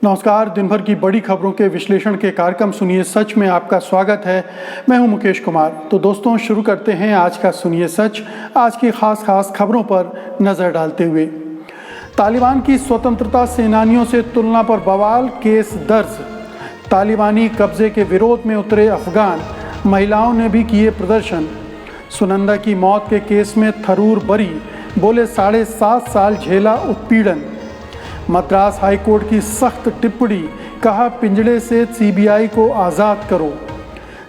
नमस्कार। दिन भर की बड़ी खबरों के विश्लेषण के कार्यक्रम सुनिए सच में आपका स्वागत है। मैं हूं मुकेश कुमार। तो दोस्तों, शुरू करते हैं आज का सुनिए सच। आज की खास खबरों पर नजर डालते हुए, तालिबान की स्वतंत्रता सेनानियों से तुलना पर बवाल, केस दर्ज। तालिबानी कब्जे के विरोध में उतरे अफगान, महिलाओं ने भी किए प्रदर्शन। सुनंदा की मौत के केस में थरूर बरी, बोले 7.5 साल झेला उत्पीड़न। मद्रास हाईकोर्ट की सख्त टिप्पणी, कहा पिंजड़े से सीबीआई को आज़ाद करो।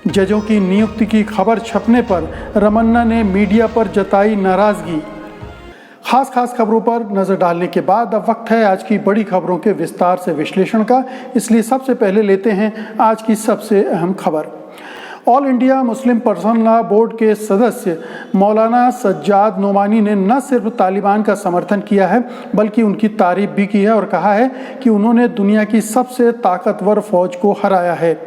जजों की नियुक्ति की खबर छपने पर रमन्ना ने मीडिया पर जताई नाराज़गी। खास खबरों पर नज़र डालने के बाद अब वक्त है आज की बड़ी खबरों के विस्तार से विश्लेषण का। इसलिए सबसे पहले लेते हैं आज की सबसे अहम खबर। All India Muslim personal law board के सदस्य मौलाना सज्जाद नोमानी ने न सिर्फ तालिबान का समर्थन किया है बल्कि उनकी तारीफ भी की है और कहा है कि उन्होंने दुनिया की सबसे ताकतवर फौज को हराया है।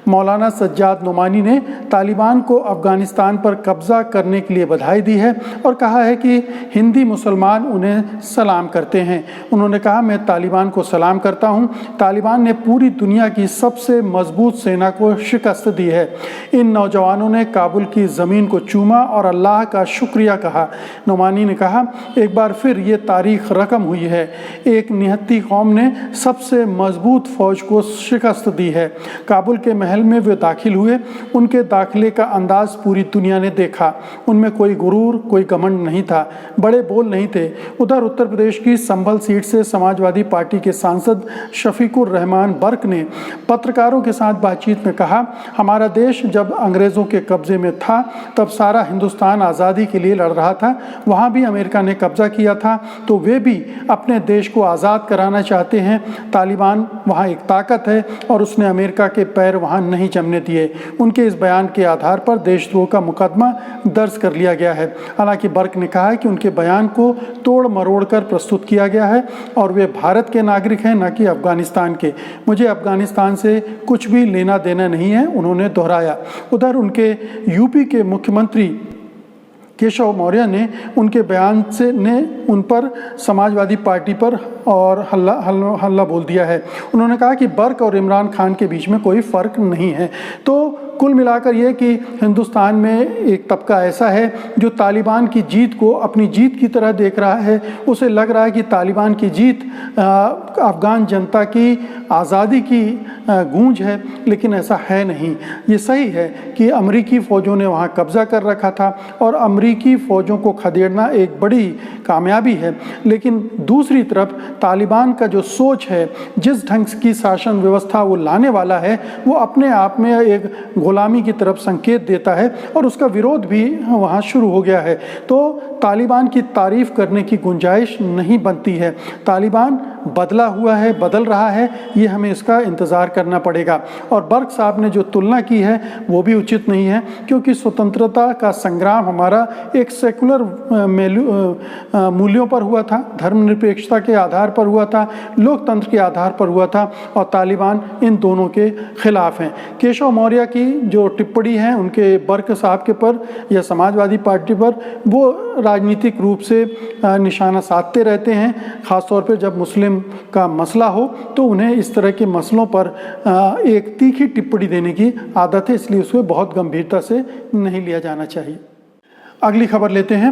मौलाना सज्जाद नोमानी ने तालिबान को अफगानिस्तान पर कब्जा करने के लिए बधाई दी है और कहा है कि हिंदी मुसलमान उन्हें सलाम करते हैं। उन्होंने कहा, मैं तालिबान को सलाम करता हूँ। तालिबान ने पूरी दुनिया की सबसे मजबूत सेना को शिकस्त दी है। इन नौजवानों ने काबुल की ज़मीन को चूमा और अल्लाह का शुक्रिया कहा। नोमानी ने कहा, एक बार फिर ये तारीख रकम हुई है। एक निहत्ती कौम ने सबसे मजबूत फौज को शिकस्त दी है। काबुल के महल में वे दाखिल हुए। उनके दाखिले का अंदाज पूरी दुनिया ने देखा। उनमें कोई गुरूर, कोई घमंड नहीं था, बड़े बोल नहीं थे। उधर उत्तर प्रदेश की संभल सीट से समाजवादी पार्टी के सांसद शफीकुर रहमान बर्क ने पत्रकारों के साथ बातचीत में कहा, हमारा देश जब अंग्रेज़ों के कब्जे में था तब सारा हिंदुस्तान आज़ादी के लिए लड़ रहा था। वहाँ भी अमेरिका ने कब्जा किया था, तो वे भी अपने देश को आज़ाद कराना चाहते हैं। तालिबान वहाँ एक ताकत है और उसने अमेरिका के पैर वहाँ नहीं जमने दिए। उनके इस बयान के आधार पर देशद्रोह का मुकदमा दर्ज कर लिया गया है। हालांकि बर्क ने कहा है कि उनके बयान को तोड़ मरोड़ कर प्रस्तुत किया गया है और वे भारत के नागरिक हैं, न कि अफगानिस्तान के। मुझे अफगानिस्तान से कुछ भी लेना देना नहीं है, उन्होंने दोहराया। उधर उनके यूपी के मुख्यमंत्री केशव मौर्य ने उनके बयान से उन पर समाजवादी पार्टी पर और हल्ला बोल दिया है। उन्होंने कहा कि बर्क और इमरान खान के बीच में कोई फ़र्क नहीं है। तो कुल मिलाकर ये कि हिंदुस्तान में एक तबका ऐसा है जो तालिबान की जीत को अपनी जीत की तरह देख रहा है। उसे लग रहा है कि तालिबान की जीत अफ़गान जनता की आज़ादी की गूंज है, लेकिन ऐसा है नहीं। ये सही है कि अमरीकी फ़ौजों ने वहाँ कब्ज़ा कर रखा था और अमरीकी फ़ौजों को खदेड़ना एक बड़ी कामयाबी है, लेकिन दूसरी तरफ तालिबान का जो सोच है, जिस ढंग की शासन व्यवस्था वो लाने वाला है, वो अपने आप में एक गुलामी की तरफ संकेत देता है और उसका विरोध भी वहाँ शुरू हो गया है। तो तालिबान की तारीफ़ करने की गुंजाइश नहीं बनती है। तालिबान बदला हुआ है, बदल रहा है, ये हमें इसका इंतज़ार करना पड़ेगा। और बर्क साहब ने जो तुलना की है वो भी उचित नहीं है, क्योंकि स्वतंत्रता का संग्राम हमारा एक सेकुलर मूल्यों पर हुआ था, धर्मनिरपेक्षता के आधार पर हुआ था, लोकतंत्र के आधार पर हुआ था, और तालिबान इन दोनों के खिलाफ हैं। केशव मौर्य की जो टिप्पणी है उनके बर्क साहब के पर या समाजवादी पार्टी पर, वो राजनीतिक रूप से निशाना साधते रहते हैं। ख़ासतौर पर जब मुस्लिम का मसला हो तो उन्हें इस तरह के मसलों पर एक तीखी टिप्पणी देने की आदत है, इसलिए उसको बहुत गंभीरता से नहीं लिया जाना चाहिए। अगली खबर लेते हैं।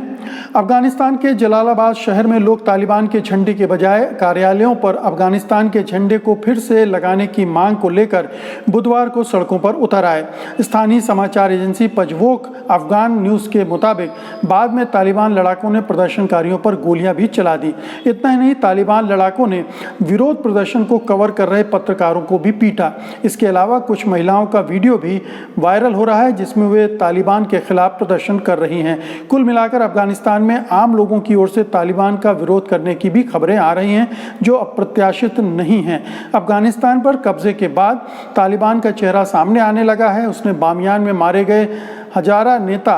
अफगानिस्तान के जलालाबाद शहर में लोग तालिबान के झंडे के बजाय कार्यालयों पर अफगानिस्तान के झंडे को फिर से लगाने की मांग को लेकर बुधवार को सड़कों पर उतर आए। स्थानीय समाचार एजेंसी पजवोक अफगान न्यूज़ के मुताबिक बाद में तालिबान लड़ाकों ने प्रदर्शनकारियों पर गोलियां भी चला दी। इतना ही नहीं, तालिबान लड़ाकों ने विरोध प्रदर्शन को कवर कर रहे पत्रकारों को भी पीटा। इसके अलावा कुछ महिलाओं का वीडियो भी वायरल हो रहा है जिसमें वे तालिबान के खिलाफ प्रदर्शन कर रही हैं। कुल मिलाकर अफगानिस्तान में आम लोगों की ओर से तालिबान का विरोध करने की भी खबरें आ रही हैं जो अप्रत्याशित नहीं हैं। अफगानिस्तान पर कब्जे के बाद तालिबान का चेहरा सामने आने लगा है। उसने बामियान में मारे गए हजारा नेता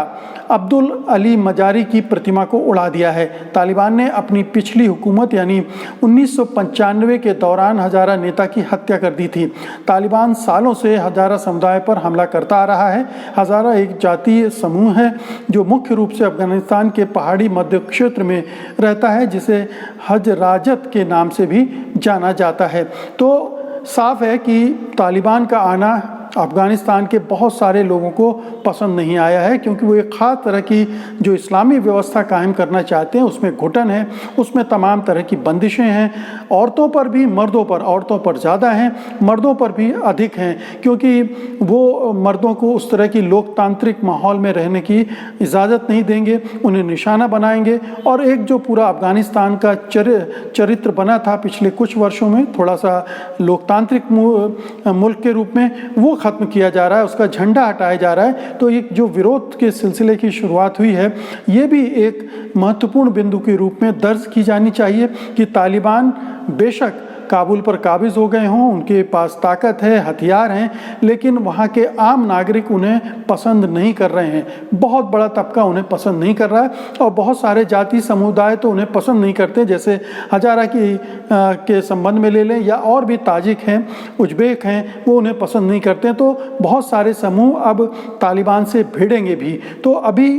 अब्दुल अली मजारी की प्रतिमा को उड़ा दिया है। तालिबान ने अपनी पिछली हुकूमत यानी 1995 के दौरान हजारा नेता की हत्या कर दी थी। तालिबान सालों से हजारा समुदाय पर हमला करता आ रहा है। हजारा एक जातीय समूह है जो मुख्य रूप से अफगानिस्तान के पहाड़ी मध्य क्षेत्र में रहता है, जिसे हजराजत के नाम से भी जाना जाता है। तो साफ है कि तालिबान का आना अफ़गानिस्तान के बहुत सारे लोगों को पसंद नहीं आया है, क्योंकि वो एक ख़ास तरह की जो इस्लामी व्यवस्था कायम करना चाहते हैं उसमें घुटन है, उसमें तमाम तरह की बंदिशें हैं, औरतों पर भी मर्दों पर, औरतों पर ज़्यादा हैं, मर्दों पर भी अधिक हैं, क्योंकि वो मर्दों को उस तरह की लोकतांत्रिक माहौल में रहने की इजाज़त नहीं देंगे, उन्हें निशाना बनाएंगे और एक जो पूरा अफ़गानिस्तान का चरित्र बना था पिछले कुछ वर्षों में, थोड़ा सा लोकतांत्रिक मुल्क के रूप में, वो ख़त्म किया जा रहा है, उसका झंडा हटाया जा रहा है। तो एक जो विरोध के सिलसिले की शुरुआत हुई है, ये भी एक महत्वपूर्ण बिंदु के रूप में दर्ज की जानी चाहिए कि तालिबान बेशक काबुल पर काबिज हो गए हों, उनके पास ताकत है, हथियार हैं, लेकिन वहाँ के आम नागरिक उन्हें पसंद नहीं कर रहे हैं। बहुत बड़ा तबका उन्हें पसंद नहीं कर रहा है और बहुत सारे जाति समुदाय तो उन्हें पसंद नहीं करते, जैसे हजारा के संबंध में ले लें या और भी ताजिक हैं, उज्बेक हैं, वो उन्हें पसंद नहीं करते। तो बहुत सारे समूह अब तालिबान से भिड़ेंगे भी। तो अभी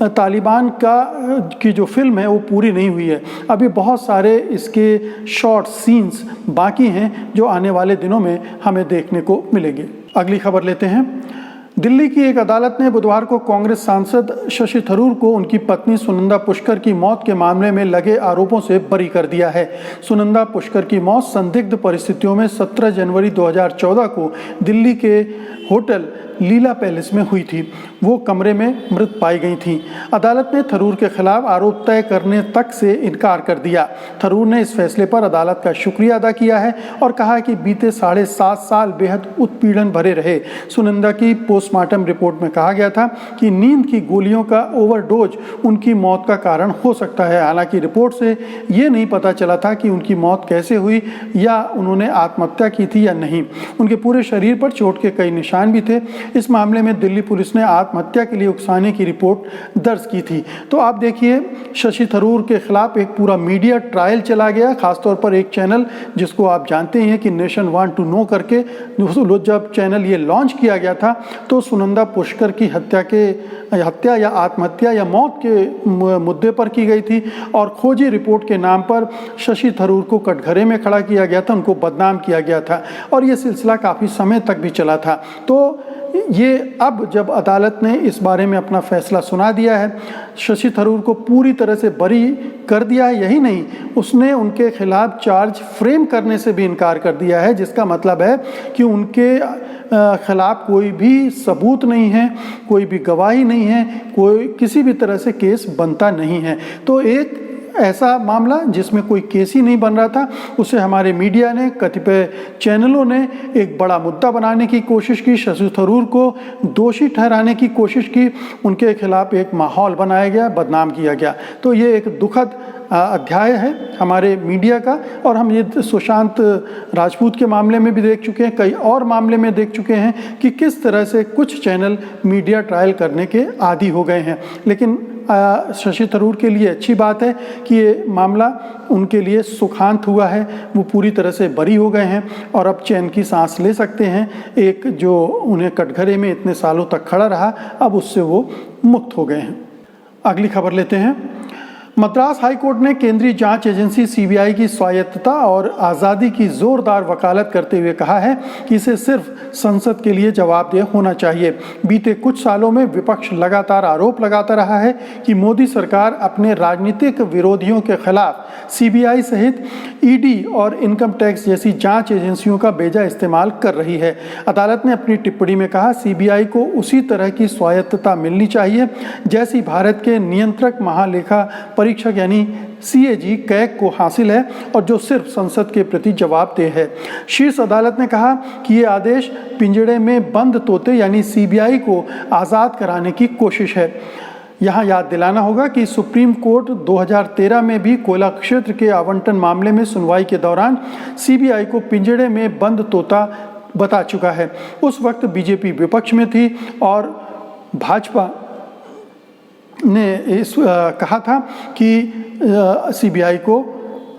तालिबान की जो फिल्म है वो पूरी नहीं हुई है, अभी बहुत सारे इसके शॉर्ट सीन्स बाकी हैं जो आने वाले दिनों में हमें देखने को मिलेंगे। अगली खबर लेते हैं। दिल्ली की एक अदालत ने बुधवार को कांग्रेस सांसद शशि थरूर को उनकी पत्नी सुनंदा पुष्कर की मौत के मामले में लगे आरोपों से बरी कर दिया है। सुनंदा पुष्कर की मौत संदिग्ध परिस्थितियों में 17 जनवरी 2014 को दिल्ली के होटल लीला पैलेस में हुई थी। वो कमरे में मृत पाई गई थीं। अदालत ने थरूर के खिलाफ आरोप तय करने तक से इनकार कर दिया। थरूर ने इस फैसले पर अदालत का शुक्रिया अदा किया है और कहा कि बीते 7.5 साल बेहद उत्पीड़न भरे रहे। सुनंदा की पोस्टमार्टम रिपोर्ट में कहा गया था कि नींद की गोलियों का ओवरडोज उनकी मौत का कारण हो सकता है। हालांकि रिपोर्ट से ये नहीं पता चला था कि उनकी मौत कैसे हुई या उन्होंने आत्महत्या की थी या नहीं। उनके पूरे शरीर पर चोट के कई निशान भी थे। इस मामले में दिल्ली पुलिस ने आत्महत्या के लिए उकसाने की रिपोर्ट दर्ज की थी। तो आप देखिए, शशि थरूर के खिलाफ एक पूरा मीडिया ट्रायल चला गया, खासतौर पर एक चैनल जिसको आप जानते हैं कि नेशन वांट टू नो करके, जब चैनल ये लॉन्च किया गया था तो सुनंदा पुष्कर की हत्या या आत्महत्या या मौत के मुद्दे पर की गई थी और खोजी रिपोर्ट के नाम पर शशि थरूर को कटघरे में खड़ा किया गया था, उनको बदनाम किया गया था और ये सिलसिला काफ़ी समय तक भी चला था। तो ये अब जब अदालत ने इस बारे में अपना फैसला सुना दिया है, शशि थरूर को पूरी तरह से बरी कर दिया है, यही नहीं, उसने उनके खिलाफ चार्ज फ्रेम करने से भी इनकार कर दिया है, जिसका मतलब है कि उनके खिलाफ कोई भी सबूत नहीं है, कोई भी गवाही नहीं है, कोई किसी भी तरह से केस बनता नहीं है। तो एक ऐसा मामला जिसमें कोई केस ही नहीं बन रहा था, उसे हमारे मीडिया ने, कतिपय चैनलों ने एक बड़ा मुद्दा बनाने की कोशिश की, शशि थरूर को दोषी ठहराने की कोशिश की, उनके खिलाफ एक माहौल बनाया गया, बदनाम किया गया। तो ये एक दुखद अध्याय है हमारे मीडिया का और हम ये सुशांत राजपूत के मामले में भी देख चुके हैं, कई और मामले में देख चुके हैं कि किस तरह से कुछ चैनल मीडिया ट्रायल करने के आदी हो गए हैं। लेकिन शशि थरूर के लिए अच्छी बात है कि ये मामला उनके लिए सुखांत हुआ है, वो पूरी तरह से बरी हो गए हैं और अब चैन की सांस ले सकते हैं। एक जो उन्हें कटघरे में इतने सालों तक खड़ा रहा, अब उससे वो मुक्त हो गए हैं। अगली खबर लेते हैं। मद्रास हाईकोर्ट ने केंद्रीय जांच एजेंसी सीबीआई की स्वायत्तता और आज़ादी की जोरदार वकालत करते हुए कहा है कि इसे सिर्फ संसद के लिए जवाबदेह होना चाहिए। बीते कुछ सालों में विपक्ष लगातार आरोप लगाता रहा है कि मोदी सरकार अपने राजनीतिक विरोधियों के खिलाफ सीबीआई सहित ईडी और इनकम टैक्स जैसी जांच एजेंसियों का बेजा इस्तेमाल कर रही है। अदालत ने अपनी टिप्पणी में कहा, सीबीआई को उसी तरह की स्वायत्तता मिलनी चाहिए जैसी भारत के नियंत्रक महालेखा परीक्षक यानी सीएजी कैग को हासिल है और जो सिर्फ संसद के प्रति जवाबदेह है। शीर्ष अदालत ने कहा कि ये आदेश पिंजड़े में बंद तोते यानी सीबीआई को आज़ाद कराने की कोशिश है। यहाँ याद दिलाना होगा कि सुप्रीम कोर्ट 2013 में भी कोयला क्षेत्र के आवंटन मामले में सुनवाई के दौरान सीबीआई को पिंजड़े में बंद तोता बता चुका है। उस वक्त बीजेपी विपक्ष में थी और भाजपा ने कहा था कि सीबीआई को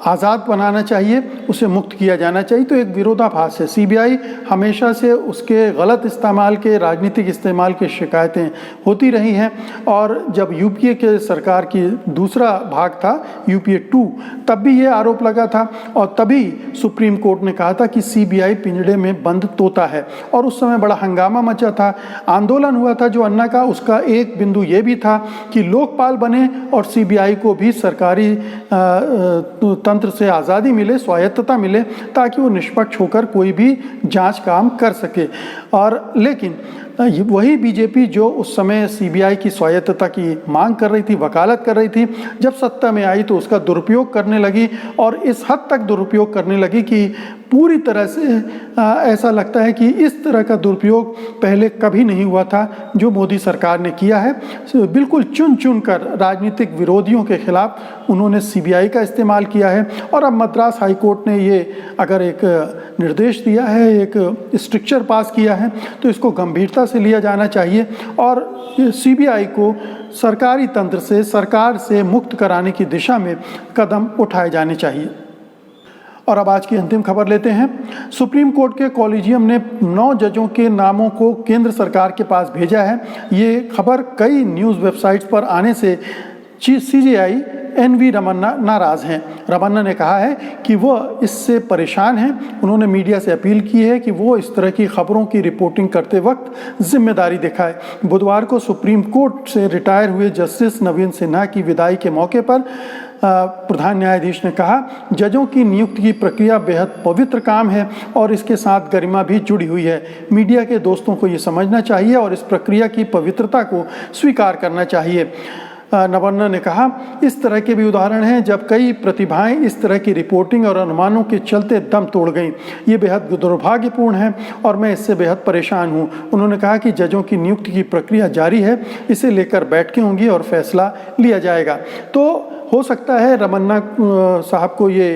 आज़ाद बनाना चाहिए, उसे मुक्त किया जाना चाहिए। तो एक विरोधाभास है। सीबीआई हमेशा से उसके गलत इस्तेमाल के, राजनीतिक इस्तेमाल की शिकायतें होती रही हैं। और जब यूपीए के सरकार की दूसरा भाग था, यूपीए 2, तब भी ये आरोप लगा था और तभी सुप्रीम कोर्ट ने कहा था कि सीबीआई पिंजड़े में बंद तोता है। और उस समय बड़ा हंगामा मचा था, आंदोलन हुआ था जो अन्ना का। उसका एक बिंदु ये भी था कि लोकपाल बने और सीबीआई को भी सरकारी तंत्र से आज़ादी मिले, स्वायत्तता मिले, ताकि वो निष्पक्ष होकर कोई भी जांच काम कर सके। और लेकिन वही बीजेपी जो उस समय सीबीआई की स्वायत्तता की मांग कर रही थी, वकालत कर रही थी, जब सत्ता में आई तो उसका दुरुपयोग करने लगी। और इस हद तक दुरुपयोग करने लगी कि पूरी तरह से ऐसा लगता है कि इस तरह का दुरुपयोग पहले कभी नहीं हुआ था जो मोदी सरकार ने किया है। बिल्कुल चुन चुन कर राजनीतिक विरोधियों के खिलाफ उन्होंने सीबीआई का इस्तेमाल किया है। और अब मद्रास हाई कोर्ट ने ये अगर एक निर्देश दिया है, एक स्ट्रिक्चर पास किया है, तो इसको गंभीरता से लिया जाना चाहिए और सीबीआई को सरकारी तंत्र से, सरकार से मुक्त कराने की दिशा में कदम उठाए जाने चाहिए। और अब आज की अंतिम खबर लेते हैं। सुप्रीम कोर्ट के कॉलेजियम ने 9 जजों के नामों को केंद्र सरकार के पास भेजा है। ये खबर कई न्यूज़ वेबसाइट्स पर आने से सीजेआई एनवी रमन्ना नाराज़ हैं। रमन्ना ने कहा है कि वो इससे परेशान हैं। उन्होंने मीडिया से अपील की है कि वो इस तरह की खबरों की रिपोर्टिंग करते वक्त जिम्मेदारी दिखाए। बुधवार को सुप्रीम कोर्ट से रिटायर हुए जस्टिस नवीन सिन्हा की विदाई के मौके पर प्रधान न्यायाधीश ने कहा, जजों की नियुक्ति की प्रक्रिया बेहद पवित्र काम है और इसके साथ गरिमा भी जुड़ी हुई है। मीडिया के दोस्तों को ये समझना चाहिए और इस प्रक्रिया की पवित्रता को स्वीकार करना चाहिए। नवन्ना ने कहा, इस तरह के भी उदाहरण हैं जब कई प्रतिभाएं इस तरह की रिपोर्टिंग और अनुमानों के चलते दम तोड़ गईं। ये बेहद दुर्भाग्यपूर्ण है और मैं इससे बेहद परेशान हूँ। उन्होंने कहा कि जजों की नियुक्ति की प्रक्रिया जारी है, इसे लेकर बैठकें होंगी और फैसला लिया जाएगा। तो हो सकता है रमन्ना साहब को ये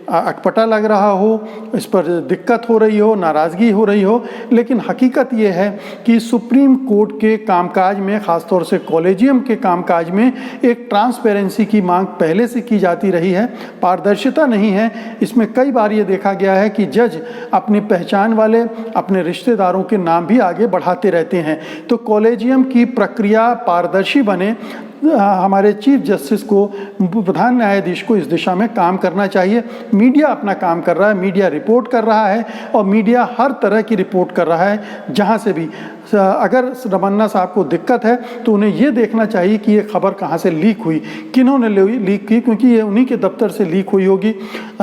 अटपटा लग रहा हो, इस पर दिक्कत हो रही हो, नाराज़गी हो रही हो, लेकिन हकीकत ये है कि सुप्रीम कोर्ट के कामकाज में, ख़ासतौर से कॉलेजियम के कामकाज में एक ट्रांसपेरेंसी की मांग पहले से की जाती रही है। पारदर्शिता नहीं है। इसमें कई बार ये देखा गया है कि जज अपनी पहचान वाले, अपने रिश्तेदारों के नाम भी आगे बढ़ाते रहते हैं। तो कॉलेजियम की प्रक्रिया पारदर्शी बने, हमारे चीफ जस्टिस को, प्रधान न्यायाधीश को इस दिशा में काम करना चाहिए। मीडिया अपना काम कर रहा है, मीडिया रिपोर्ट कर रहा है और मीडिया हर तरह की रिपोर्ट कर रहा है। जहां से भी अगर रमन्ना साहब को दिक्कत है तो उन्हें ये देखना चाहिए कि ये खबर कहाँ से लीक हुई, किन्होंने लीक की, क्योंकि ये उन्हीं के दफ्तर से लीक हुई होगी,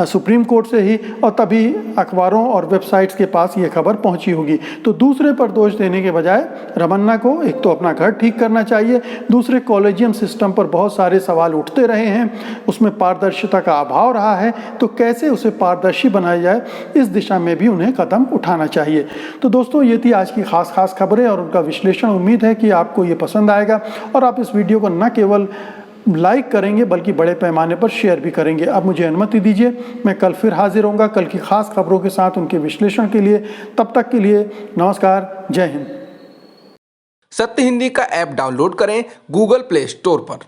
सुप्रीम कोर्ट से ही, और तभी अखबारों और वेबसाइट्स के पास ये खबर पहुंची होगी। तो दूसरे पर दोष देने के बजाय रमन्ना को एक तो अपना घर ठीक करना चाहिए, दूसरे कॉलेजियम सिस्टम पर बहुत सारे सवाल उठते रहे हैं, उसमें पारदर्शिता का अभाव रहा है, तो कैसे उसे पारदर्शी बनाया जाए, इस दिशा में भी उन्हें कदम उठाना चाहिए। तो दोस्तों, ये थी आज की खास खबरें और उनका विश्लेषण। उम्मीद है कि आपको ये पसंद आएगा और आप इस वीडियो को न केवल लाइक करेंगे बल्कि बड़े पैमाने पर शेयर भी करेंगे। अब मुझे अनुमति दीजिए, मैं कल फिर हाजिर होऊंगा कल की खास खबरों के साथ, उनके विश्लेषण के लिए। तब तक के लिए नमस्कार, जय हिंद। सत्य हिंदी का ऐप डाउनलोड करें गूगल प्ले स्टोर पर।